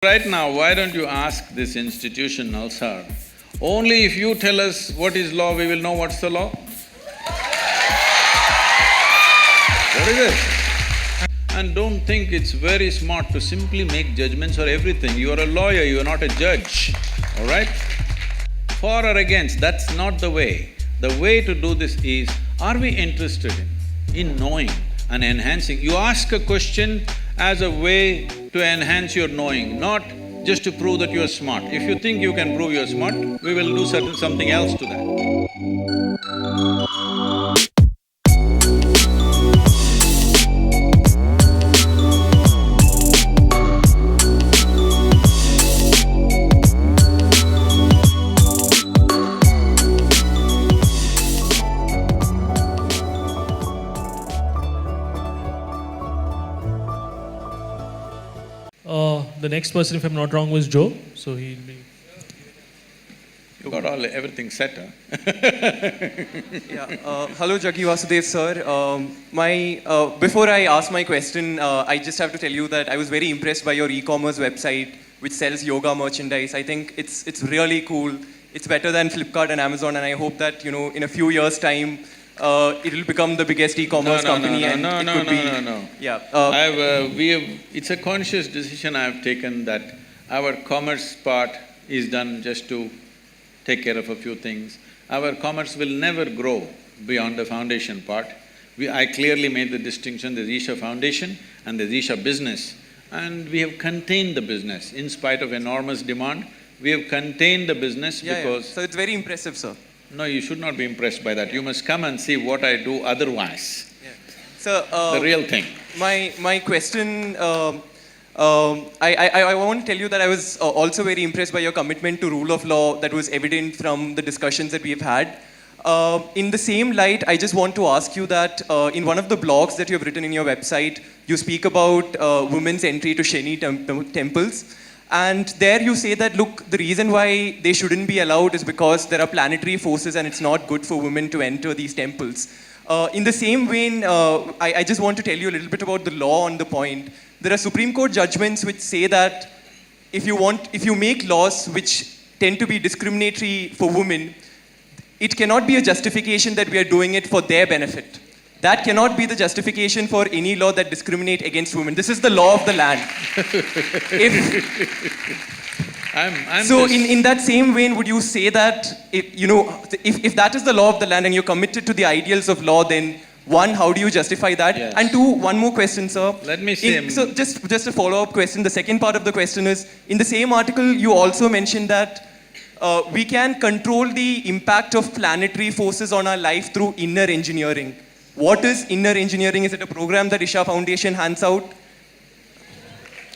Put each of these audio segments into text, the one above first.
Right now, why don't you ask this institution, Nalsar? Only if you tell us what is law, we will know what's the law. What is it? And don't think it's very smart to simply make judgments for everything. You are a lawyer, you are not a judge, all right? For or against, that's not the way. The way to do this is, are we interested in knowing and enhancing? You ask a question as a way to enhance your knowing, not just to prove that you are smart. If you think you can prove you are smart, we will do something else to that. The next person, if I'm not wrong, was Joe, so he'll be… You got everything set, huh? Hello, Jaggi Vasudev, sir. Before I ask my question, I just have to tell you that I was very impressed by your e-commerce website, which sells yoga merchandise. I think it's really cool. It's better than Flipkart and Amazon, and I hope that, in a few years' time, it will become the biggest e-commerce company. No. Yeah. It's a conscious decision I have taken that our commerce part is done just to take care of a few things. Our commerce will never grow beyond the foundation part. I clearly made the distinction, there's Isha Foundation and there's Isha Business. And we have contained the business. In spite of enormous demand, we have contained the business because… So it's very impressive, sir. No, you should not be impressed by that. You must come and see what I do otherwise. Yeah. So, the real thing. My question… I want to tell you that I was also very impressed by your commitment to rule of law that was evident from the discussions that we've had. In the same light, I just want to ask you that in one of the blogs that you have written in your website, you speak about women's entry to Shani temples. And there you say that, look, the reason why they shouldn't be allowed is because there are planetary forces and it's not good for women to enter these temples. In the same vein, I just want to tell you a little bit about the law on the point. There are Supreme Court judgments which say that if you make laws which tend to be discriminatory for women, it cannot be a justification that we are doing it for their benefit. That cannot be the justification for any law that discriminates against women. This is the law of the land. In that same vein, would you say that if that is the law of the land and you're committed to the ideals of law, then one, how do you justify that? Yes. And two, one more question, sir. Let me say… So just a follow-up question. The second part of the question is, in the same article, you also mentioned that we can control the impact of planetary forces on our life through inner engineering. What is inner engineering? Is it a program that Isha Foundation hands out?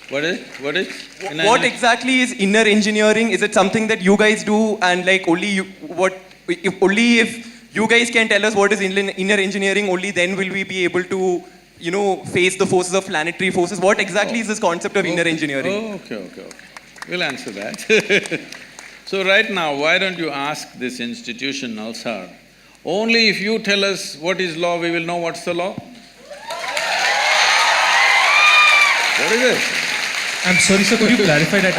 What is? What exactly is inner engineering? Is it something that you guys do and like if you guys can tell us what is inner engineering, only then will we be able to, face the forces of planetary forces? What exactly is this concept of inner engineering? Okay. We'll answer that. So right now, why don't you ask this institution, Nalsar? Only if you tell us what is law, we will know what's the law. What is it? I'm sorry, sir, could you clarify that?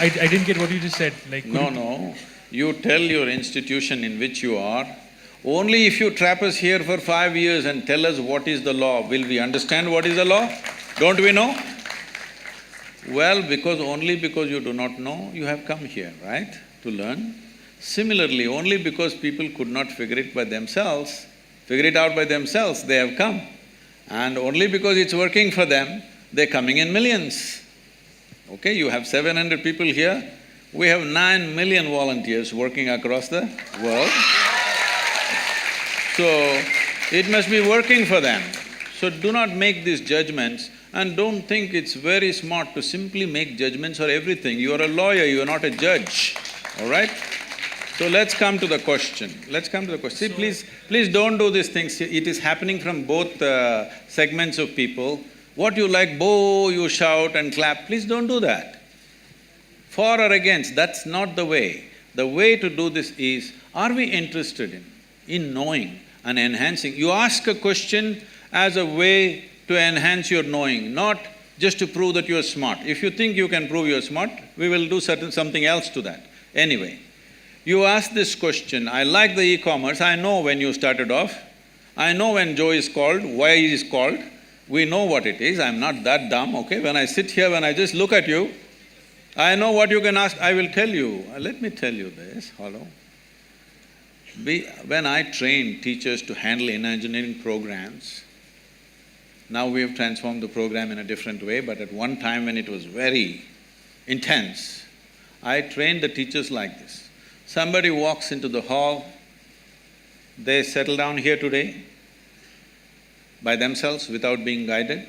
I didn't get what you just said. No. You tell your institution in which you are, only if you trap us here for 5 years and tell us what is the law, will we understand what is the law? Don't we know? Well, only because you do not know, you have come here, right, to learn. Similarly, only because people could not figure it out by themselves, they have come. And only because it's working for them, they're coming in millions. Okay, you have 700 people here, we have 9 million volunteers working across the world. So, it must be working for them. So do not make these judgments and don't think it's very smart to simply make judgments for everything. You are a lawyer, you are not a judge, all right? So let's come to the question. See, please don't do these things. It is happening from both segments of people. What you like, you shout and clap, please don't do that. For or against, that's not the way. The way to do this is, are we interested in knowing and enhancing? You ask a question as a way to enhance your knowing, not just to prove that you are smart. If you think you can prove you are smart, we will do something else to that. Anyway, you ask this question, I like the e-commerce, I know when you started off, I know when Joe is called, why he is called, we know what it is, I'm not that dumb, okay? When I sit here, when I just look at you, I know what you can ask, I will tell you. Let me tell you this, hello. When I trained teachers to handle engineering programs, now we have transformed the program in a different way, but at one time when it was very intense, I trained the teachers like this. Somebody walks into the hall, they settle down here today by themselves without being guided.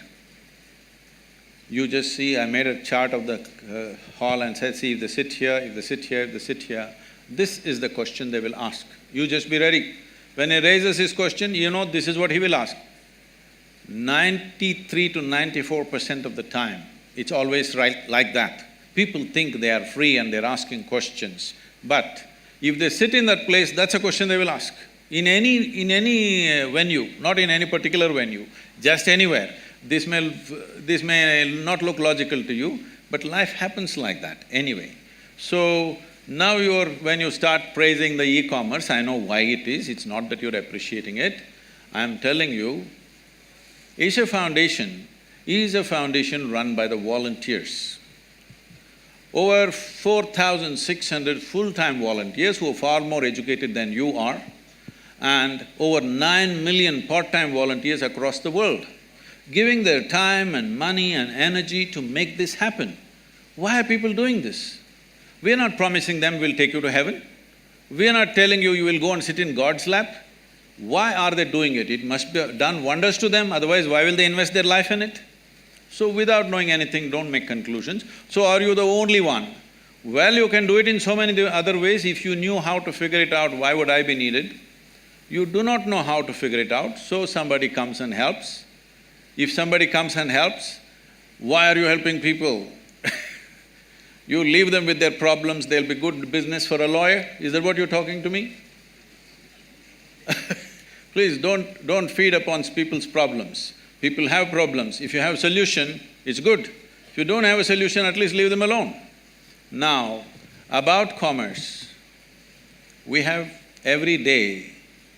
You just see, I made a chart of the hall and said, see, if they sit here, if they sit here, if they sit here, this is the question they will ask. You just be ready. When he raises his question, you know this is what he will ask. 93 to 94% of the time, it's always right like that. People think they are free and they're asking questions. But if they sit in that place, that's a question they will ask. In any venue, not in any particular venue, just anywhere. This may not look logical to you, but life happens like that anyway. So, now when you start praising the e-commerce, I know why it is, it's not that you're appreciating it. I'm telling you, Isha Foundation is a foundation run by the volunteers. Over 4,600 full-time volunteers who are far more educated than you are, and over 9 million part-time volunteers across the world, giving their time and money and energy to make this happen. Why are people doing this? We are not promising them we'll take you to heaven. We are not telling you you will go and sit in God's lap. Why are they doing it? It must be done wonders to them, otherwise why will they invest their life in it? So without knowing anything, don't make conclusions. So are you the only one? Well, you can do it in so many other ways. If you knew how to figure it out, why would I be needed? You do not know how to figure it out, so somebody comes and helps. If somebody comes and helps, why are you helping people? You leave them with their problems, they'll be good business for a lawyer. Is that what you're talking to me? Please don't feed upon people's problems. People have problems. If you have a solution, it's good. If you don't have a solution, at least leave them alone. Now, about commerce, we have every day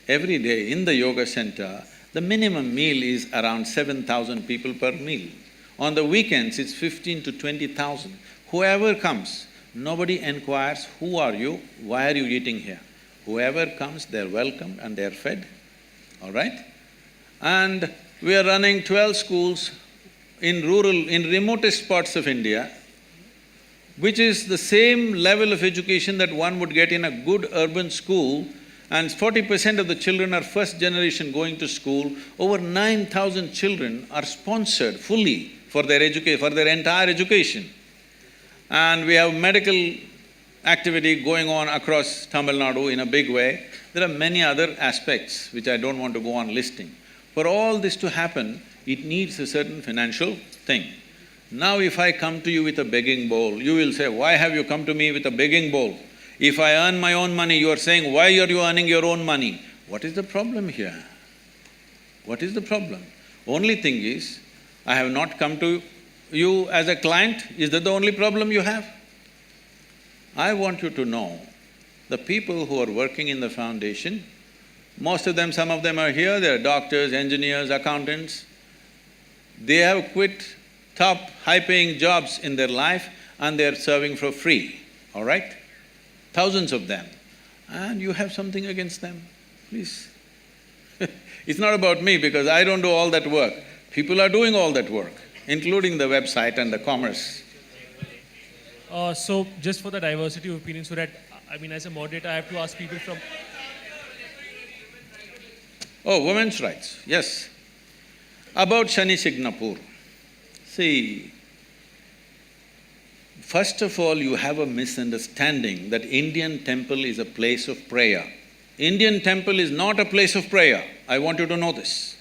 in the yoga center, the minimum meal is around 7,000 people per meal. On the weekends, it's 15 to 20,000. Whoever comes, nobody inquires, who are you, why are you eating here? Whoever comes, they're welcomed and they're fed, all right? And we are running 12 schools in remotest parts of India, which is the same level of education that one would get in a good urban school, and 40% of the children are first generation going to school. Over 9,000 children are sponsored fully for their entire education. And we have medical activity going on across Tamil Nadu in a big way. There are many other aspects which I don't want to go on listing. For all this to happen, it needs a certain financial thing. Now if I come to you with a begging bowl, you will say, why have you come to me with a begging bowl? If I earn my own money, you are saying, why are you earning your own money? What is the problem here? What is the problem? Only thing is, I have not come to you as a client. Is that the only problem you have? I want you to know, the people who are working in the foundation, most of them, some of them are here, they're doctors, engineers, accountants. They have quit top high-paying jobs in their life and they're serving for free, all right? Thousands of them. And you have something against them, please. It's not about me because I don't do all that work. People are doing all that work, including the website and the commerce. So just for the diversity of opinion, so that, as a moderator, I have to ask people from… Oh, women's rights, yes. About Shani Signapur. See, first of all, you have a misunderstanding that Indian temple is a place of prayer. Indian temple is not a place of prayer. I want you to know this.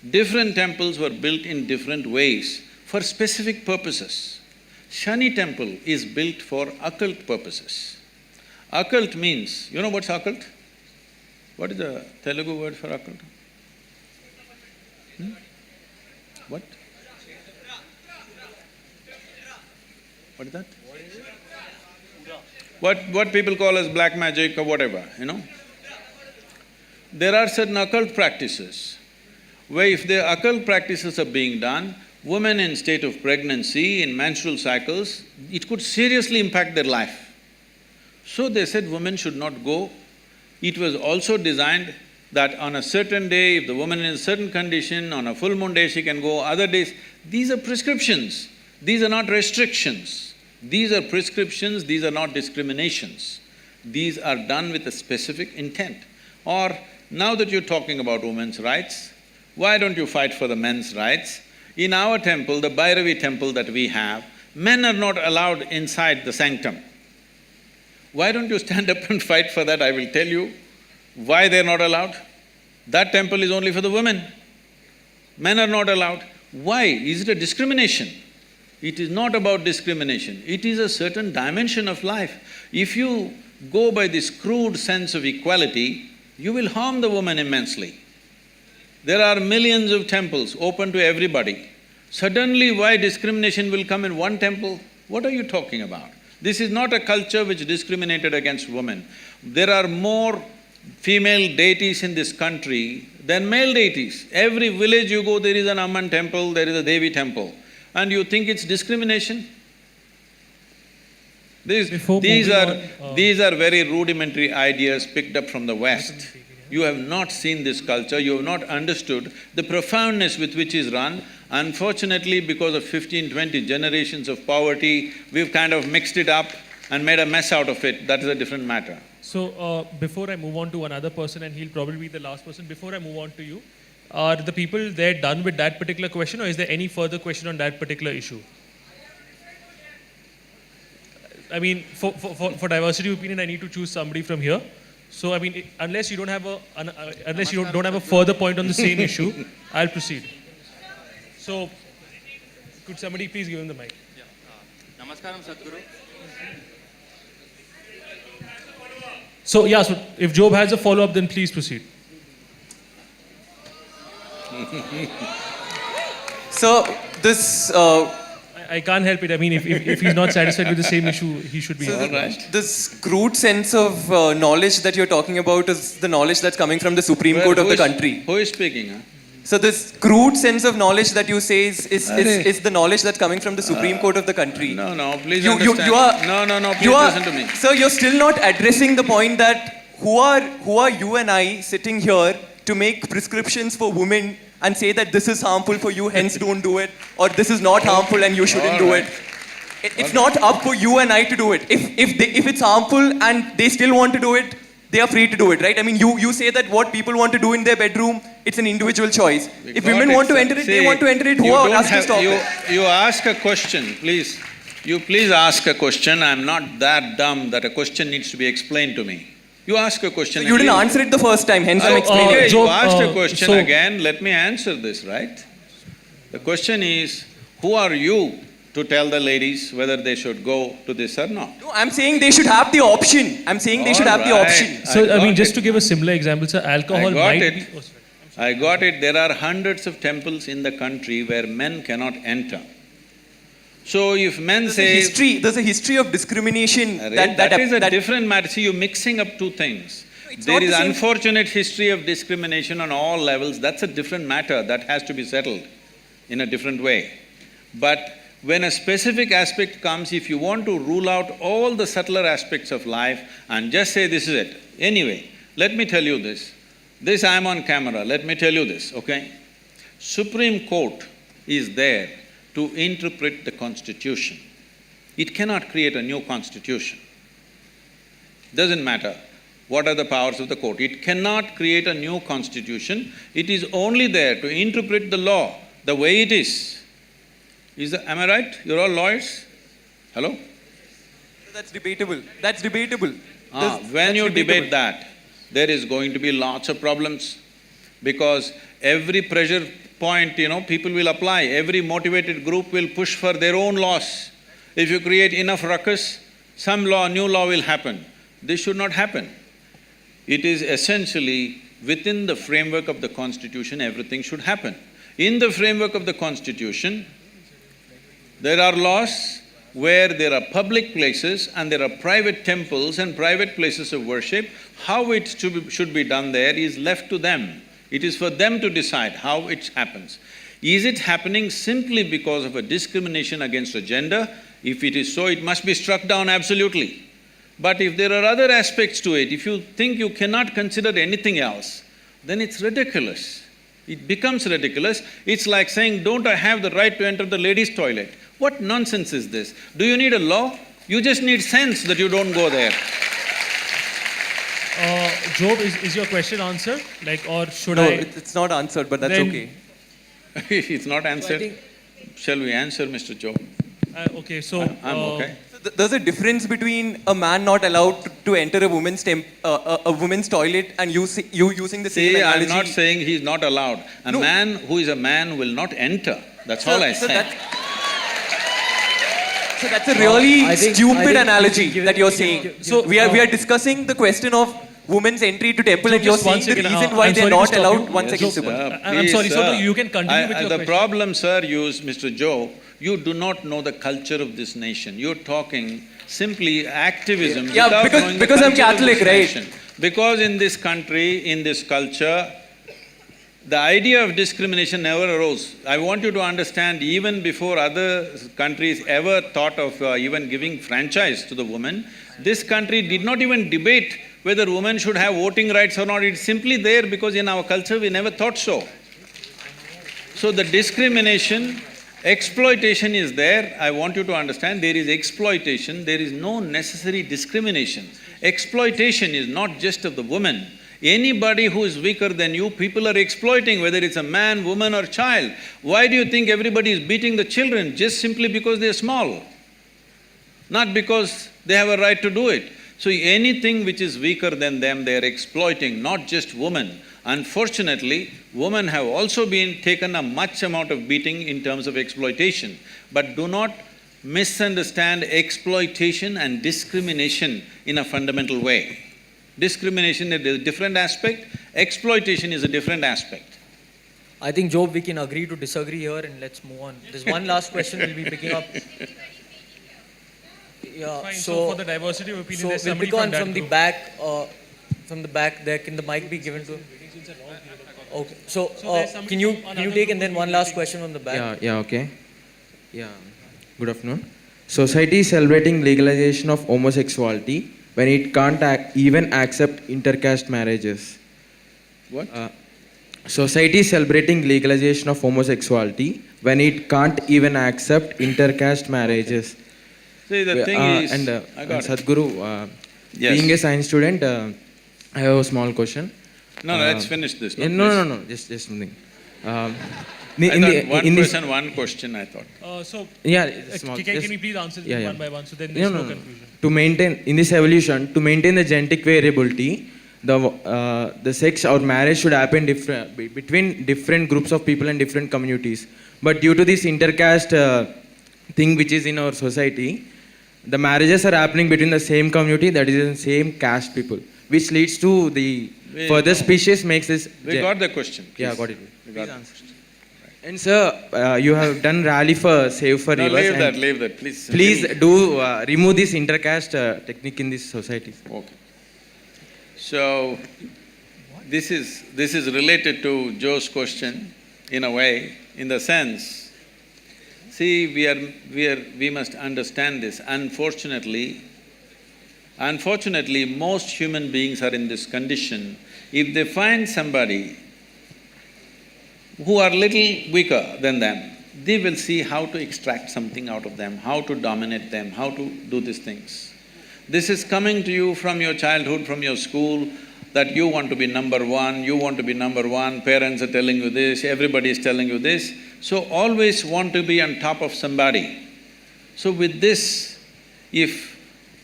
Different temples were built in different ways for specific purposes. Shani temple is built for occult purposes. Occult means, you know what's occult? What is the Telugu word for occult? What? What is that? What people call as black magic or whatever, you know. There are certain occult practices where if the occult practices are being done, women in state of pregnancy, in menstrual cycles, it could seriously impact their life. So they said women should not go. It was also designed that on a certain day, if the woman is in a certain condition, on a full moon day she can go, other days… These are prescriptions, these are not restrictions. These are prescriptions, these are not discriminations. These are done with a specific intent. Or, now that you're talking about women's rights, why don't you fight for the men's rights? In our temple, the Bhairavi temple that we have, men are not allowed inside the sanctum. Why don't you stand up and fight for that? I will tell you why they're not allowed. That temple is only for the women. Men are not allowed. Why? Is it a discrimination? It is not about discrimination, it is a certain dimension of life. If you go by this crude sense of equality, you will harm the woman immensely. There are millions of temples open to everybody. Suddenly, why discrimination will come in one temple? What are you talking about? This is not a culture which discriminated against women. There are more female deities in this country than male deities. Every village you go, there is an Amman temple, there is a Devi temple. And you think it's discrimination? These are very rudimentary ideas picked up from the West. You have not seen this culture, you have not understood the profoundness with which is run. Unfortunately, because of 15-20 generations of poverty, we've kind of mixed it up and made a mess out of it. That is a different matter. So, before I move on to another person, and he'll probably be the last person, before I move on to you, are the people there done with that particular question, or is there any further question on that particular issue? I mean, for diversity of opinion, I need to choose somebody from here. So, I mean, unless you don't have a further point on the same issue, I'll proceed. So, could somebody please give him the mic? Yeah. Namaskaram, Sadhguru. So, yeah, so if Job has a follow-up, then please proceed. So, this… I can't help it. I mean, if he's not satisfied with the same issue, he should be… So All right. this crude sense of knowledge that you're talking about is the knowledge that's coming from the Supreme Court of the country. Who is speaking, huh? So this crude sense of knowledge that you say is the knowledge that's coming from the Supreme Court of the country. No, please You understand. are… No, please listen to me. Sir, you're still not addressing the point that who are you and I sitting here to make prescriptions for women and say that this is harmful for you, hence don't do it, or this is not harmful and you shouldn't do it. It's not up for you and I to do it. If it's harmful and they still want to do it, they are free to do it, right? I mean, you say that what people want to do in their bedroom, it's an individual choice. If women want to enter it, they want to enter it. Who are us to stop it? You ask a question, please. You please ask a question. I'm not that dumb that a question needs to be explained to me. You ask a question. So you didn't answer it the first time, hence I'm explaining Okay, it. you asked a question again, let me answer this, right? The question is, who are you to tell the ladies whether they should go to this or not? No, I'm saying they should have the option. I'm saying they should have the option. So, I mean, just to give a similar example, sir, alcohol might be… Oh, sorry. I got it. There are hundreds of temples in the country where men cannot enter. So if men say… There's a history of discrimination that is a different matter. See, you're mixing up two things. There is unfortunate history of discrimination on all levels. That's a different matter. That has to be settled in a different way. But when a specific aspect comes, if you want to rule out all the subtler aspects of life and just say this is it. Anyway, let me tell you this. This I'm on camera, let me tell you this, okay? Supreme Court is there to interpret the constitution. It cannot create a new constitution. Doesn't matter what are the powers of the court. It cannot create a new constitution. It is only there to interpret the law the way it is. Am I right? You're all lawyers? Hello? That's debatable. That's debatable. When you debate that, there is going to be lots of problems because every pressure point, people will apply. Every motivated group will push for their own laws. If you create enough ruckus, some new law will happen. This should not happen. It is essentially within the framework of the constitution, everything should happen. In the framework of the constitution, there are laws. where there are public places and there are private temples and private places of worship, how it should be done there is left to them. It is for them to decide how it happens. Is it happening simply because of a discrimination against a gender? If it is so, it must be struck down absolutely. But if there are other aspects to it, if you think you cannot consider anything else, then it's ridiculous. It becomes ridiculous. It's like saying, don't I have the right to enter the ladies' toilet? What nonsense is this? Do you need a law? You just need sense that you don't go there. Job, is your question answered? Like, or should No, I? it's not answered, but that's Then- okay. It's not answered. Shall we answer, Mr. Joe? Okay, so. I'm okay. So there's a difference between a man not allowed to enter a woman's toilet and you using the same See, analogy. I'm not saying he's not allowed. A No. man who is a man will not enter. That's So- all I so said. So that's a really I think stupid we analogy can that you're saying. So, we are discussing the question of women's entry to temple, So and you're just one saying the second, reason why I'm they're sorry to not stop allowed. you. One Yes. second, So, Subbu. I'm sorry, Please, so you can continue with your the question. problem, sir, Mr. Joe, you do not know the culture of this nation. You're talking simply activism Yeah, without because- knowing the because I'm culture of Catholic, this right? nation. Because in this country, in this culture, the idea of discrimination never arose. I want you to understand, even before other countries ever thought of even giving franchise to the woman, this country did not even debate whether women should have voting rights or not. It's simply there because in our culture we never thought so. So the discrimination, exploitation is there. I want you to understand, there is exploitation, there is no necessary discrimination. Exploitation is not just of the woman. Anybody who is weaker than you, people are exploiting, whether it's a man, woman or child. Why do you think everybody is beating the children? Just simply because they're small, not because they have a right to do it. So anything which is weaker than them, they're exploiting, not just women. Unfortunately, women have also been taken a much amount of beating in terms of exploitation. But do not misunderstand exploitation and discrimination in a fundamental way. Discrimination is a different aspect, exploitation is a different aspect. I think, Job, we can agree to disagree here and let's move on. There's one last question we'll be picking up. Yeah, Fine, so for the diversity of opinion, so there's we'll somebody pick on from that from the group. back there. Can the mic be given to? Okay, so So there's somebody can you from another take group and then who one will last take- question from the back? Yeah, okay. Yeah, good afternoon. Society is celebrating legalization of homosexuality when it can't even accept intercaste marriages. What? Society is celebrating legalization of homosexuality when it can't even accept intercaste marriages. See, the thing is… and I got it. Sadhguru, Yes. being a science student, I have a small question. No, let's finish this. No, just something. I thought one person, one question, I thought. So, Yeah, it's small. can Just- we please answer Yeah, yeah. one by one, so then there's no No. confusion. To maintain, in this evolution, to maintain the genetic variability, the sex or marriage should happen between different groups of people and different communities. But due to this intercaste thing which is in our society, the marriages are happening between the same community, that is the same caste people, which leads to the further species makes this… We got the question. Yeah, please. got it. We got Please it. answer. And sir, you have done rally for Save for No, Rivers. leave that, please. Please do remove this intercaste technique in this society. Okay. So, this is related to Joe's question in a way, in the sense, see, we must understand this. Unfortunately, most human beings are in this condition. If they find somebody who are little weaker than them, they will see how to extract something out of them, how to dominate them, how to do these things. This is coming to you from your childhood, from your school, that you want to be number one, parents are telling you this, everybody is telling you this. So always want to be on top of somebody. So with this, if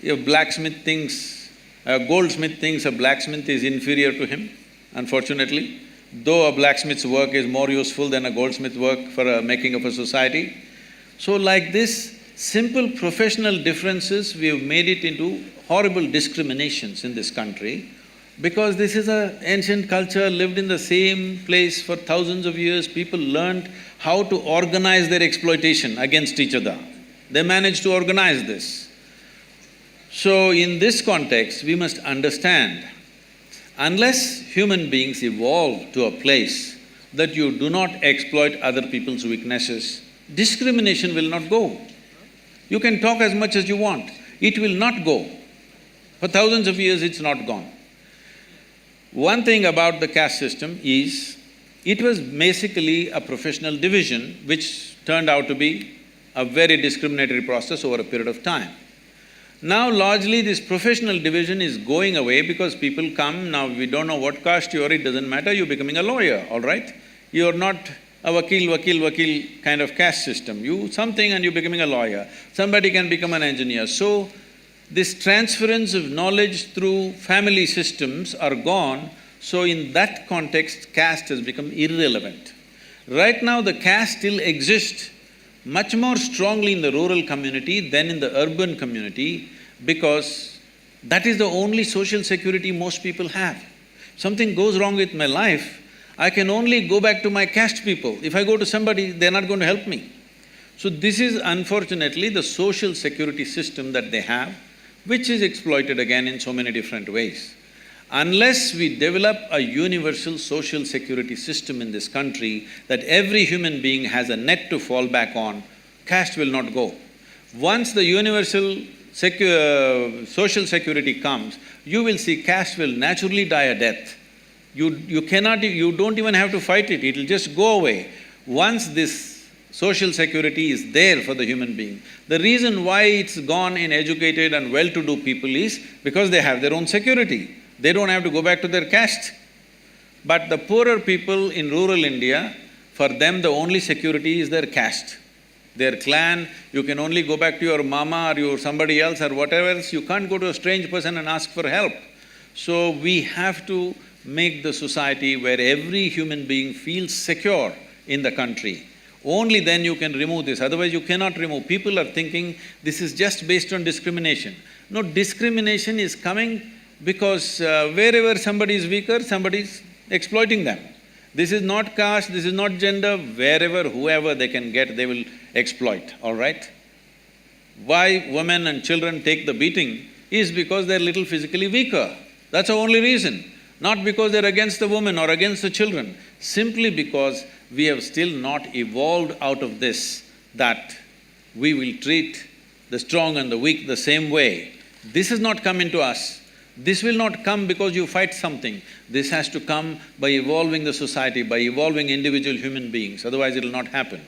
a blacksmith thinks, a goldsmith thinks a blacksmith is inferior to him, unfortunately, though a blacksmith's work is more useful than a goldsmith's work for making of a society. So like this, simple professional differences, we have made it into horrible discriminations in this country because this is an ancient culture, lived in the same place for thousands of years, people learned how to organize their exploitation against each other. They managed to organize this. So in this context, we must understand, unless human beings evolve to a place that you do not exploit other people's weaknesses, discrimination will not go. You can talk as much as you want, it will not go. For thousands of years, it's not gone. One thing about the caste system is, it was basically a professional division which turned out to be a very discriminatory process over a period of time. Now largely this professional division is going away because people come, now we don't know what caste you are, it doesn't matter, you're becoming a lawyer, all right? You're not a vakil kind of caste system. You something and you're becoming a lawyer. Somebody can become an engineer. So this transference of knowledge through family systems are gone, so in that context, caste has become irrelevant. Right now the caste still exists much more strongly in the rural community than in the urban community, because that is the only social security most people have. Something goes wrong with my life, I can only go back to my caste people. If I go to somebody, they're not going to help me. So this is unfortunately the social security system that they have, which is exploited again in so many different ways. Unless we develop a universal social security system in this country, that every human being has a net to fall back on, caste will not go. Once the universal social security comes, you will see caste will naturally die a death. You don't even have to fight it, it'll just go away. Once this social security is there for the human being, the reason why it's gone in educated and well-to-do people is because they have their own security. They don't have to go back to their caste. But the poorer people in rural India, for them the only security is their caste, their clan. You can only go back to your mama or your somebody else or whatever else, you can't go to a strange person and ask for help. So we have to make the society where every human being feels secure in the country. Only then you can remove this, otherwise you cannot remove. People are thinking this is just based on discrimination. No, discrimination is coming because wherever somebody is weaker, somebody is exploiting them. This is not caste, this is not gender, wherever, whoever they can get, they will exploit, all right? Why women and children take the beating is because they're little physically weaker. That's the only reason. Not because they're against the women or against the children, simply because we have still not evolved out of this, that we will treat the strong and the weak the same way. This has not come into us. This will not come because you fight something. This has to come by evolving the society, by evolving individual human beings, otherwise it'll not happen.